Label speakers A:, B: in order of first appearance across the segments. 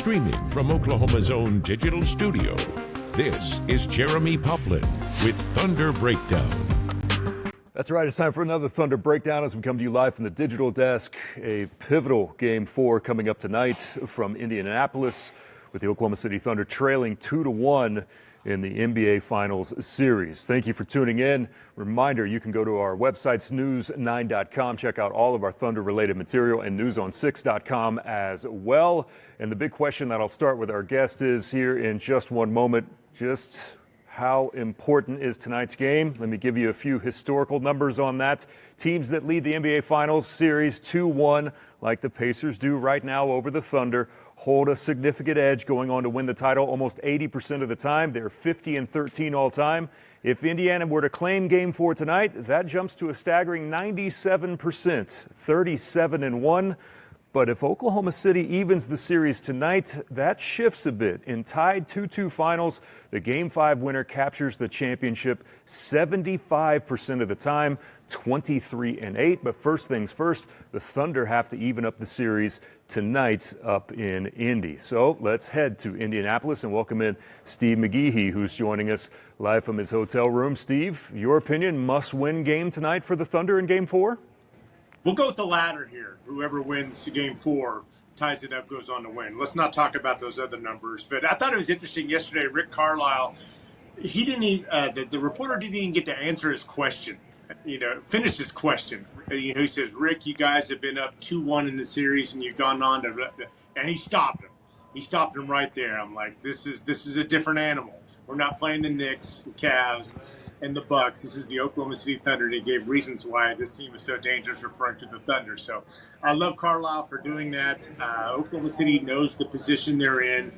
A: Streaming from Oklahoma's own digital studio, this is Jeremie Poplin with Thunder Breakdown.
B: That's right. It's time for another Thunder Breakdown as we come to you live from the digital desk. A pivotal Game 4 coming up tonight from Indianapolis with the Oklahoma City Thunder trailing 2-1 in the NBA Finals series. Thank you for tuning in. Reminder, you can go to our websites, news9.com, check out all of our Thunder-related material, and newson6.com as well. And the big question that I'll start with our guest is here in just one moment, just how important is tonight's game? Let me give you a few historical numbers on that. Teams that lead the NBA Finals series 2-1, like the Pacers do right now over the Thunder, hold a significant edge going on to win the title almost 80% of the time. They're 50-13 all time. If Indiana were to claim Game 4 tonight, that jumps to a staggering 97%, 37-1. But if Oklahoma City evens the series tonight, that shifts a bit. In tied 2-2 finals, the Game 5 winner captures the championship 75% of the time, 23-8. But first things first, the Thunder have to even up the series tonight up in Indy. So let's head to Indianapolis and welcome in Steve McGehee, who's joining us live from his hotel room. Steve, your opinion, must-win game tonight for the Thunder in Game 4?
C: We'll go with the latter here. Whoever wins Game 4 ties it up, goes on to win. Let's not talk about those other numbers. But I thought it was interesting yesterday, Rick Carlisle, he didn't even, the reporter didn't even get to answer his question, finish his question. He says, Rick, you guys have been up 2-1 in the series and you've gone on to, and he stopped him. He stopped him right there. I'm like, this is a different animal. We're not playing the Knicks, the Cavs, and the Bucks. This is the Oklahoma City Thunder, and he gave reasons why this team is so dangerous, referring to the Thunder. So I love Carlisle for doing that. Oklahoma City knows the position they're in.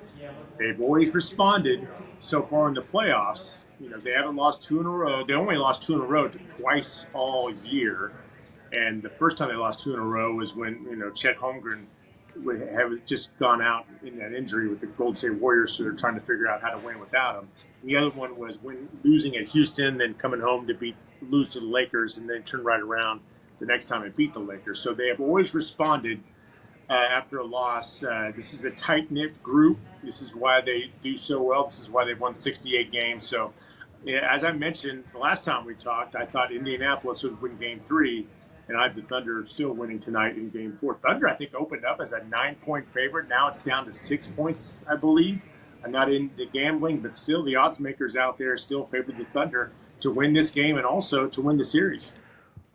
C: They've always responded so far in the playoffs. They haven't lost 2 in a row. They only lost 2 in a row twice all year. And the first time they lost 2 in a row was when, Chet Holmgren would have just gone out in that injury with the Golden State Warriors, so they're trying to figure out how to win without him. The other one was when losing at Houston, then coming home to lose to the Lakers, and then turn right around the next time and beat the Lakers. So they have always responded after a loss. This is a tight-knit group. This is why they do so well. This is why they've won 68 games. So as I mentioned the last time we talked, I thought Indianapolis would win Game 3. And I have the Thunder still winning tonight in Game 4. Thunder, I think, opened up as a 9-point favorite. Now it's down to 6 points, I believe. I'm not into gambling, but still the odds makers out there still favor the Thunder to win this game and also to win the series.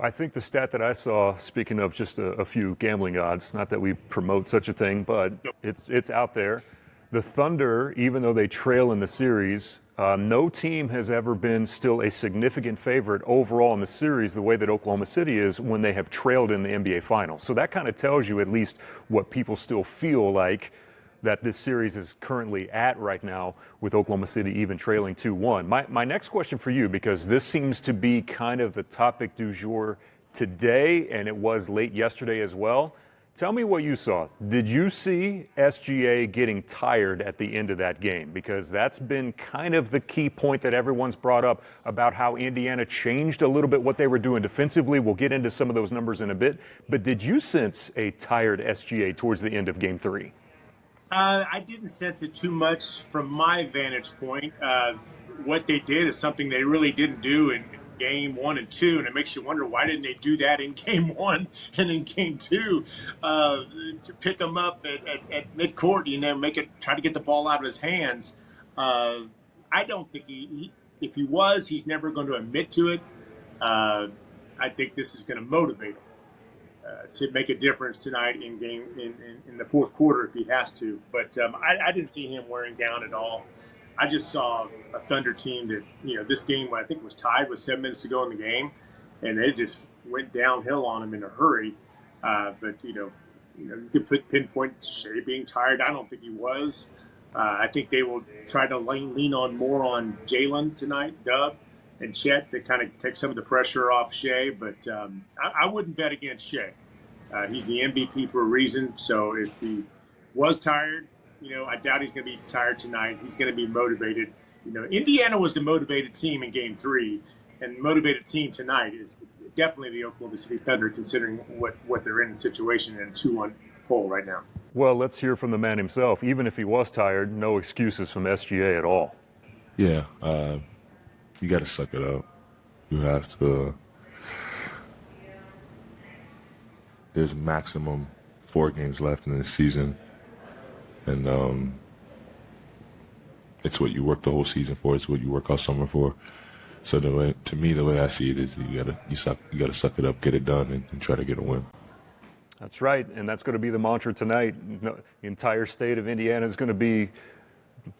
B: I think the stat that I saw, speaking of just a few gambling odds, not that we promote such a thing, but it's out there. The Thunder, even though they trail in the series, no team has ever been still a significant favorite overall in the series the way that Oklahoma City is when they have trailed in the NBA Finals. So that kind of tells you at least what people still feel like that this series is currently at right now with Oklahoma City even trailing 2-1. My next question for you, because this seems to be kind of the topic du jour today, and it was late yesterday as well. Tell me what you saw. Did you see SGA getting tired at the end of that game? Because that's been kind of the key point that everyone's brought up about how Indiana changed a little bit what they were doing defensively. We'll get into some of those numbers in a bit. But did you sense a tired SGA towards the end of Game 3?
C: I didn't sense it too much from my vantage point. What they did is something they really didn't do in Game 1 and 2, and it makes you wonder why didn't they do that in Game 1 and in Game 2 to pick him up at midcourt, try to get the ball out of his hands. I don't think if he was, he's never going to admit to it. I think this is going to motivate him to make a difference tonight in the fourth quarter if he has to. But I didn't see him wearing down at all. I just saw a Thunder team that, this game I think was tied with 7 minutes to go in the game, and they just went downhill on him in a hurry. But you could pinpoint Shea being tired. I don't think he was. I think they will try to lean on more on Jalen tonight, Dub, and Chet to kind of take some of the pressure off Shea. But I wouldn't bet against Shea. He's the MVP for a reason. So if he was tired, I doubt he's going to be tired tonight. He's going to be motivated. Indiana was the motivated team in Game 3, and the motivated team tonight is definitely the Oklahoma City Thunder, considering what they're in the situation in a 2-1 poll right now.
B: Well, let's hear from the man himself. Even if he was tired, no excuses from SGA at all.
D: Yeah, you got to suck it up. You have to. There's maximum 4 games left in the season, and it's what you work the whole season for. It's what you work all summer for. So the way I see it is, you gotta suck it up, get it done, and try to get a win.
B: That's right, and that's going to be the mantra tonight. The entire state of Indiana is going to be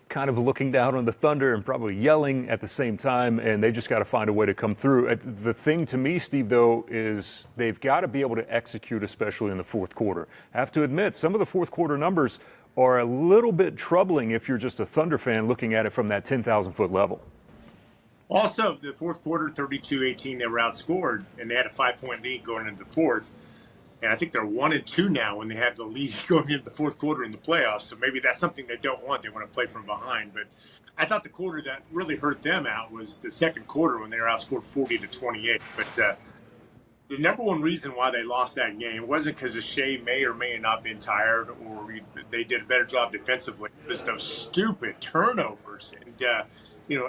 B: kind of looking down on the Thunder and probably yelling at the same time, and they just got to find a way to come through. The thing to me, Steve, though, is they've got to be able to execute, especially in the fourth quarter. I have to admit, some of the fourth quarter numbers are a little bit troubling if you're just a Thunder fan looking at it from that 10,000-foot level.
C: Also, the fourth quarter, 32-18, they were outscored, and they had a 5-point lead going into the fourth. And I think they're 1-2 now when they have the lead going into the fourth quarter in the playoffs. So maybe that's something they don't want. They want to play from behind. But I thought the quarter that really hurt them out was the second quarter when they were outscored 40-28. But the number one reason why they lost that game wasn't because Shea may or may not have been tired or they did a better job defensively. It was those stupid turnovers. And,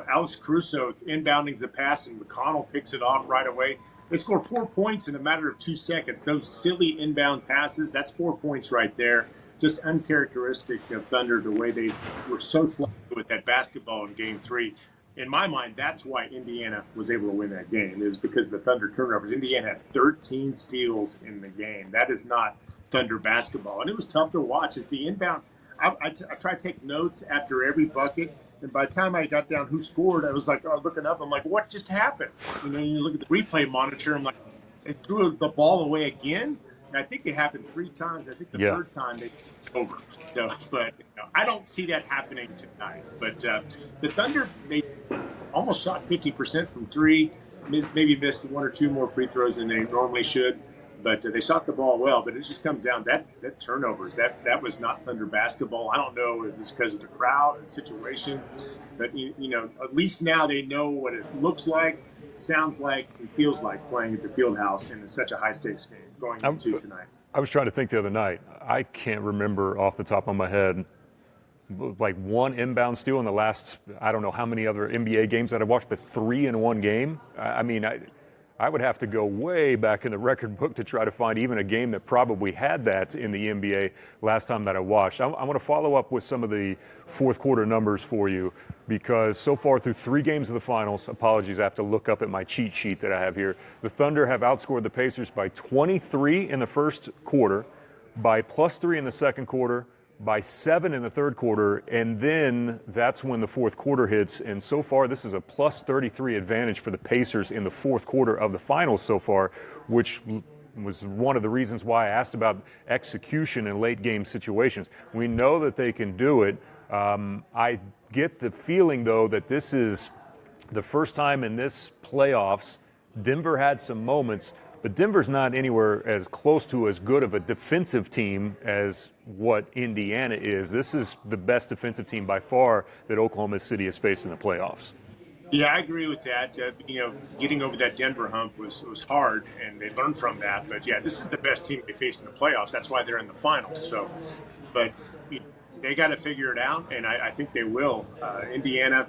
C: Alex Caruso inbounding the pass and McConnell picks it off right away. They scored 4 points in a matter of 2 seconds. Those silly inbound passes, that's 4 points right there. Just uncharacteristic of Thunder, the way they were so slow with that basketball in Game 3. In my mind, that's why Indiana was able to win that game, is because of the Thunder turnovers. Indiana had 13 steals in the game. That is not Thunder basketball. And it was tough to watch. As the inbound, I try to take notes after every bucket. And by the time I got down who scored, I was like, looking up. I'm like, what just happened? You look at the replay monitor. I'm like, they threw the ball away again. And I think it happened 3 times. I think the third time they over. So, but I don't see that happening tonight. But the Thunder, they almost shot 50% from 3. Maybe missed 1 or 2 more free throws than they normally should. But they shot the ball well. But it just comes down that turnovers. That was not Thunder basketball. I don't know if it's because of the crowd and situation. But, at least now they know what it looks like, sounds like, and feels like playing at the Fieldhouse in such a high-stakes game going into tonight.
B: I was trying to think the other night. I can't remember off the top of my head like one inbound steal in the last, I don't know how many other NBA games that I've watched, but 3 in one game. I would have to go way back in the record book to try to find even a game that probably had that in the NBA last time that I watched. I want to follow up with some of the fourth quarter numbers for you because so far through 3 games of the finals, apologies, I have to look up at my cheat sheet that I have here. The Thunder have outscored the Pacers by 23 in the first quarter, by +3 in the second quarter, by 7 in the third quarter, and then that's when the fourth quarter hits. And so far, this is a +33 advantage for the Pacers in the fourth quarter of the finals so far, which was one of the reasons why I asked about execution in late game situations. We know that they can do it. I get the feeling, though, that this is the first time in this playoffs. Denver had some moments, but Denver's not anywhere as close to as good of a defensive team as what Indiana is. This is the best defensive team by far that Oklahoma City has faced in the playoffs.
C: Yeah, I agree with that. Getting over that Denver hump was hard, and they learned from that. But, yeah, this is the best team they faced in the playoffs. That's why they're in the finals. So, but they got to figure it out, and I think they will. Indiana,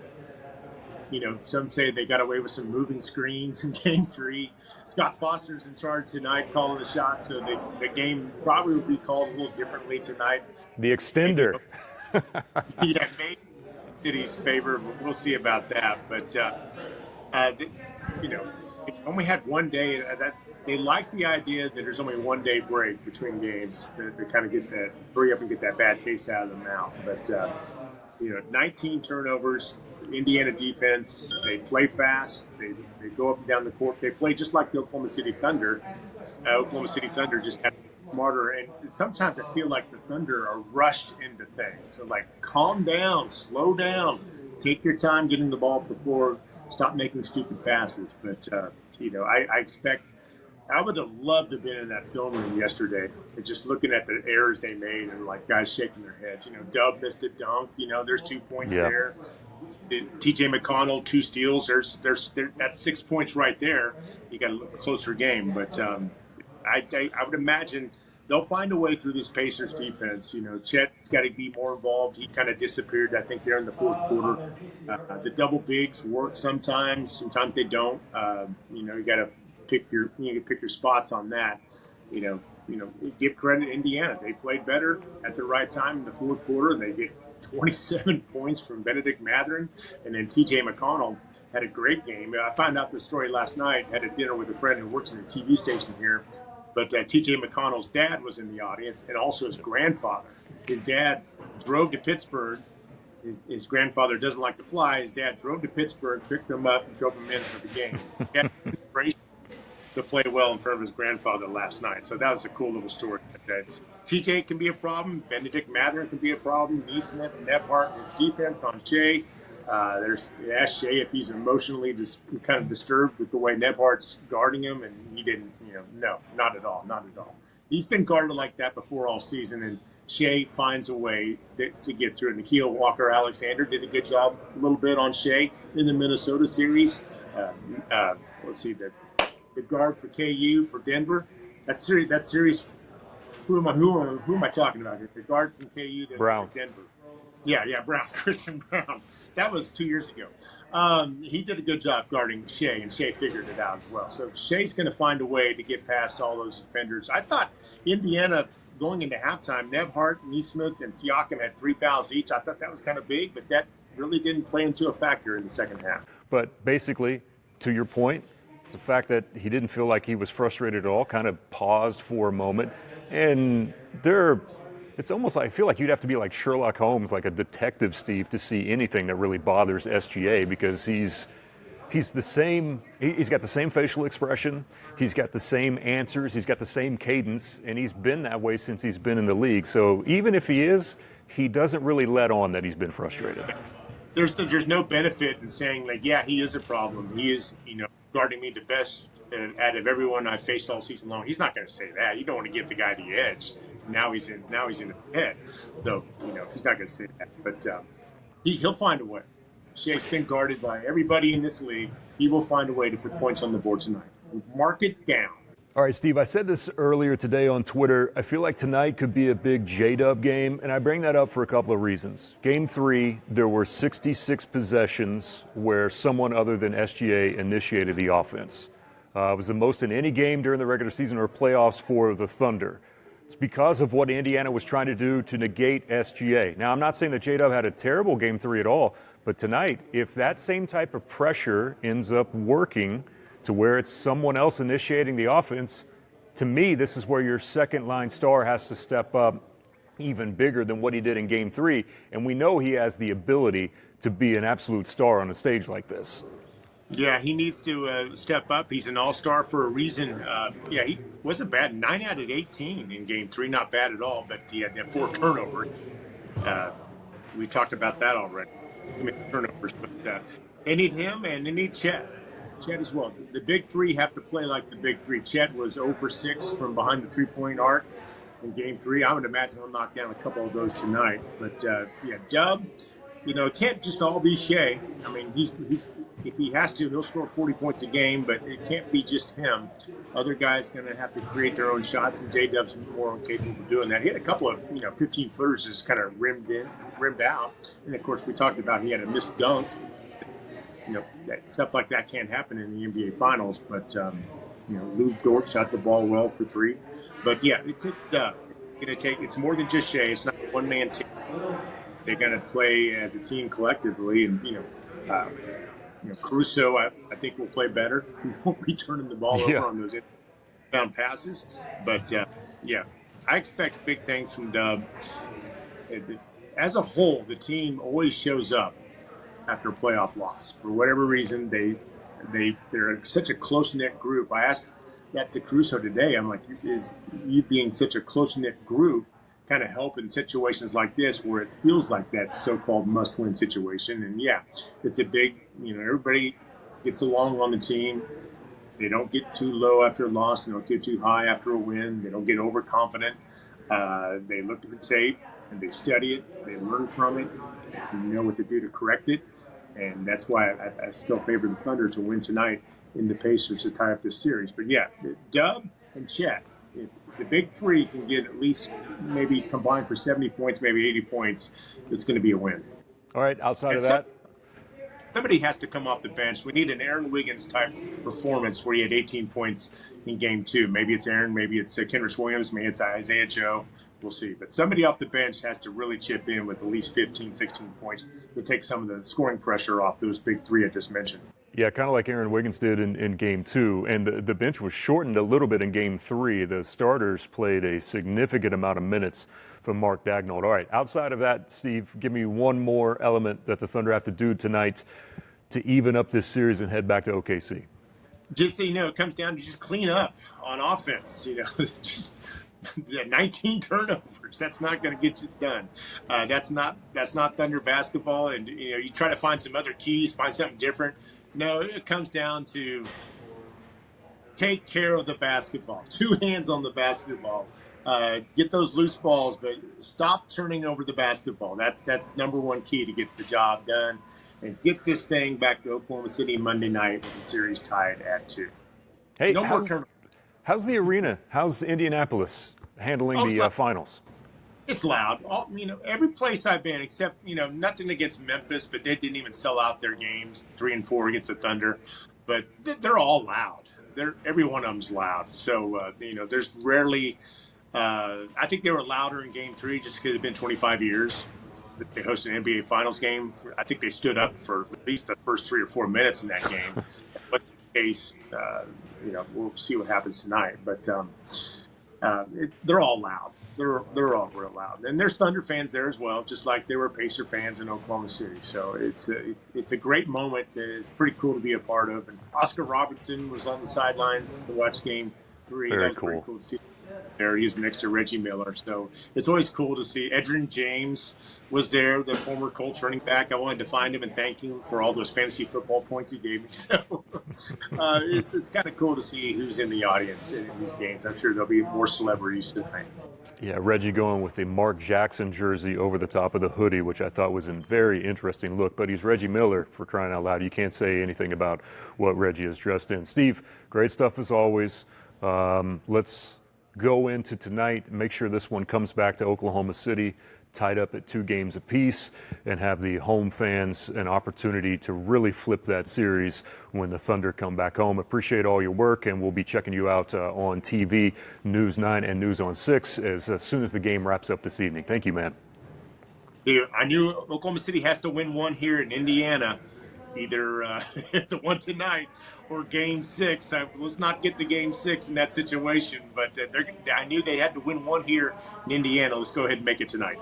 C: some say they got away with some moving screens in Game 3. Scott Foster's in charge tonight calling the shots, so the game probably will be called a little differently tonight.
B: The extender.
C: Yeah, maybe City's favor. We'll see about that. But, they only had one day. They like the idea that there's only 1 day break between games to kind of get that, hurry up and get that bad taste out of the mouth. But, 19 turnovers. Indiana defense, they play fast, they go up and down the court, they play just like the Oklahoma City Thunder. Oklahoma City Thunder just have smarter, and sometimes I feel like the Thunder are rushed into things. So, calm down, slow down, take your time getting the ball before, stop making stupid passes. But, I expect, I would have loved to have been in that film room yesterday and just looking at the errors they made and, guys shaking their heads. Dub missed a dunk, there's 2 points there. TJ McConnell, 2 steals. That's 6 points right there. You got a closer game, but I would imagine they'll find a way through this Pacers defense. You know, Chet's got to be more involved. He kind of disappeared, I think, there in the fourth quarter. The double bigs work sometimes. Sometimes they don't. You know, you got to pick your spots on that. You know, give credit to Indiana. They played better at the right time in the fourth quarter. They get 27 points from Benedict Mathurin, and then T.J. McConnell had a great game. I found out this story last night. Had a dinner with a friend who works in a TV station here. But T.J. McConnell's dad was in the audience, and also his grandfather. His dad drove to Pittsburgh. His grandfather doesn't like to fly. His dad drove to Pittsburgh, picked him up, and drove him in for the game. He had inspiration to play well in front of his grandfather last night. So that was a cool little story. T.J. can be a problem. Benedict Mathurin can be a problem. Neesmith, Nebhart, his defense on Shea. Ask Shea if he's emotionally kind of disturbed with the way Nebhart's guarding him, and he didn't. No, not at all. He's been guarded like that before all season, and Shea finds a way to get through it. Nikhil Walker-Alexander did a good job a little bit on Shea in the Minnesota series. Let's see, the guard for KU for Denver. That series. Who am I talking about here? The guard from KU that's
B: Brown.
C: Denver. Yeah, Brown, Christian Brown. That was 2 years ago. He did a good job guarding Shea, and Shea figured it out as well. So Shea's going to find a way to get past all those defenders. I thought Indiana, going into halftime, Nebhart, Neesmith, and Siakam had 3 fouls each. I thought that was kind of big, but that really didn't play into a factor in the second half.
B: But basically, to your point, the fact that he didn't feel like he was frustrated at all, kind of paused for a moment. And it's almost like I feel like you'd have to be like Sherlock Holmes, like a detective, Steve, to see anything that really bothers SGA, because he's the same. He's got the same facial expression. He's got the same answers. He's got the same cadence, and he's been that way since he's been in the league. So even if he doesn't really let on that he's been frustrated.
C: There's no benefit in saying like, yeah, he is a problem. He is, guarding me the best out of everyone I faced all season long. He's not going to say that. You don't want to give the guy the edge. Now he's in the head. So, he's not going to say that. But he'll find a way. Shea's been guarded by everybody in this league. He will find a way to put points on the board tonight. Mark it down.
B: All right, Steve, I said this earlier today on Twitter. I feel like tonight could be a big J-Dub game, and I bring that up for a couple of reasons. Game 3, there were 66 possessions where someone other than SGA initiated the offense. It was the most in any game during the regular season or playoffs for the Thunder. It's because of what Indiana was trying to do to negate SGA. Now, I'm not saying that J-Dub had a terrible Game 3 at all, but tonight, if that same type of pressure ends up working to where it's someone else initiating the offense, to me, this is where your second-line star has to step up even bigger than what he did in Game 3. And we know he has the ability to be an absolute star on a stage like this.
C: Yeah, he needs to step up. He's an all-star for a reason. He wasn't bad. 9 out of 18 in Game 3, not bad at all. But he had 4 turnovers. We talked about that already. Turnovers. But they need him, and they need Chet. Chet as well. The big three have to play like the big three. Chet was 0 for 6 from behind the three-point arc in Game 3. I would imagine he'll knock down a couple of those tonight. But, Dub, it can't just all be Shea. I mean, he's if he has to, he'll score 40 points a game, but it can't be just him. Other guys going to have to create their own shots, and J-Dub's more incapable of doing that. He had a couple of, 15-footers just kind of rimmed out. And, of course, we talked about he had a missed dunk. Stuff like that can't happen in the NBA Finals. But, Lou Dort shot the ball well for 3. But, it's more than just Shea. It's not a one-man team. They're going to play as a team collectively. And, Caruso, I think, will play better. He won't be turning the ball over on those inbound passes. But, I expect big things from Dub. As a whole, the team always shows up after a playoff loss. For whatever reason, they're such a close-knit group. I asked that to Caruso today. I'm like, is you being such a close-knit group kind of help in situations like this where it feels like that so-called must-win situation? And, it's a big, everybody gets along on the team. They don't get too low after a loss. They don't get too high after a win. They don't get overconfident. They look at the tape, and they study it. They learn from it. They know what to do to correct it. And that's why I still favor the Thunder to win tonight in the Pacers to tie up this series. But, Dub and Chet, the big three can get at least maybe combined for 70 points, maybe 80 points, it's going to be a win.
B: All right, outside of that.
C: Somebody has to come off the bench. We need an Aaron Wiggins type performance where he had 18 points in game 2. Maybe it's Aaron, maybe it's Kenrich Williams, maybe it's Isaiah Joe. We'll see. But somebody off the bench has to really chip in with at least 15, 16 points to take some of the scoring pressure off those big three I just mentioned.
B: Yeah, kind of like Aaron Wiggins did in game 2. And the bench was shortened a little bit in game 3. The starters played a significant amount of minutes from Mark Daigneault. All right, outside of that, Steve, give me one more element that the Thunder have to do tonight to even up this series and head back to OKC.
C: Just so you know, it comes down to just clean up on offense. Just 19 turnovers. That's not going to get you done. That's not Thunder basketball. And you try to find some other keys, find something different. No, it comes down to take care of the basketball. 2 hands on the basketball. Get those loose balls, but stop turning over the basketball. That's number one key to get the job done. And get this thing back to Oklahoma City Monday night with the series tied at 2.
B: Hey,
C: no more turnovers.
B: How's the arena? How's Indianapolis handling the finals?
C: It's loud. Every place I've been, except, nothing against Memphis, but they didn't even sell out their games, 3 and 4 against the Thunder. But they're all loud. Every one of them's loud. So, there's rarely I think they were louder in game 3 just because it's been 25 years. They hosted an NBA Finals game. I think they stood up for at least the first 3 or 4 minutes in that game. But in case, we'll see what happens tonight. But they're all loud. They're all real loud. And there's Thunder fans there as well, just like there were Pacer fans in Oklahoma City. So it's a great moment. It's pretty cool to be a part of. And Oscar Robertson was on the sidelines to watch game 3.
B: Very
C: that was
B: cool.
C: Pretty cool to see. There, he was next to Reggie Miller, so it's always cool to see. Edgerrin James was there, the former Colts running back. I wanted to find him and thank him for all those fantasy football points he gave me. So it's kind of cool to see who's in the audience in these games. I'm sure there'll be more celebrities tonight.
B: Yeah, Reggie going with the Mark Jackson jersey over the top of the hoodie, which I thought was a very interesting look. But he's Reggie Miller, for crying out loud. You can't say anything about what Reggie is dressed in. Steve, great stuff as always. Let's go into tonight, make sure this one comes back to Oklahoma City, tied up at 2 games apiece, and have the home fans an opportunity to really flip that series when the Thunder come back home. Appreciate all your work, and we'll be checking you out on TV, News 9 and News on 6, as soon as the game wraps up this evening. Thank you, man.
C: I knew Oklahoma City has to win one here in Indiana, either the one tonight or game 6. Let's not get to game 6 in that situation, but I knew they had to win one here in Indiana. Let's go ahead and make it tonight.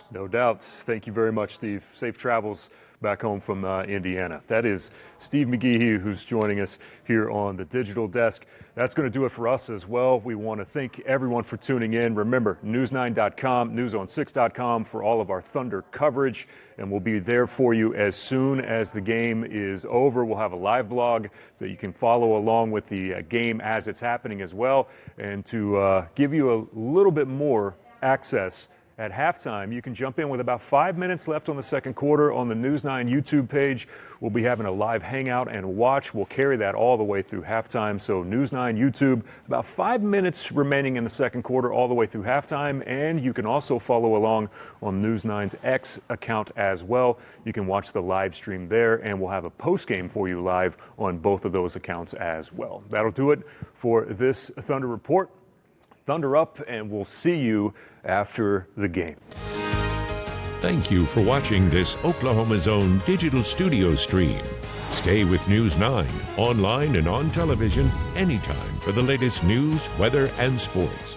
B: No doubt. Thank you very much, Steve. Safe travels back home from Indiana. That is Steve McGehee, who's joining us here on the digital desk. That's going to do it for us as well. We want to thank everyone for tuning in. Remember, news9.com, newson6.com for all of our Thunder coverage, and we'll be there for you as soon as the game is over. We'll have a live blog so that you can follow along with the game as it's happening as well. And to give you a little bit more access at halftime, you can jump in with about 5 minutes left on the second quarter on the News 9 YouTube page. We'll be having a live hangout and watch. We'll carry that all the way through halftime. So News 9 YouTube, about 5 minutes remaining in the second quarter all the way through halftime. And you can also follow along on News 9's X account as well. You can watch the live stream there, and we'll have a post game for you live on both of those accounts as well. That'll do it for this Thunder Report. Thunder up, and we'll see you after the game.
A: Thank you for watching this Oklahoma's Own digital studio stream. Stay with News 9, online and on television anytime for the latest news, weather, and sports.